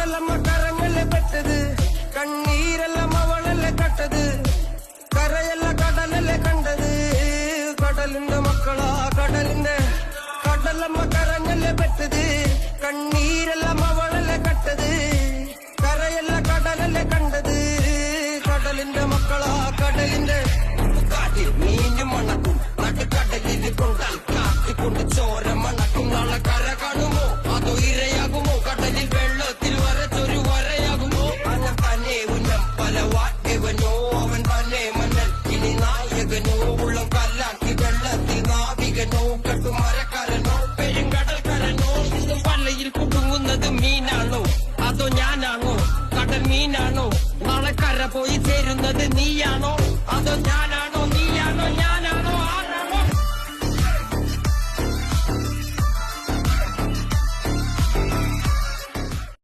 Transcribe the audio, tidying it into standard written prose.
കടലമ്മ കരങ്ങല്ലേ പെട്ടത്, കണ്ണീരെല്ലാം അവളല്ലേ കട്ടത്, കരയല്ല കടലല്ലേ കണ്ടത്, കടലിന്റെ മക്കളാ കടലിന്റെ, കടലമ്മ കരങ്ങല്ലേ പെട്ടത്, കണ്ണീരെല്ലാം അവൾ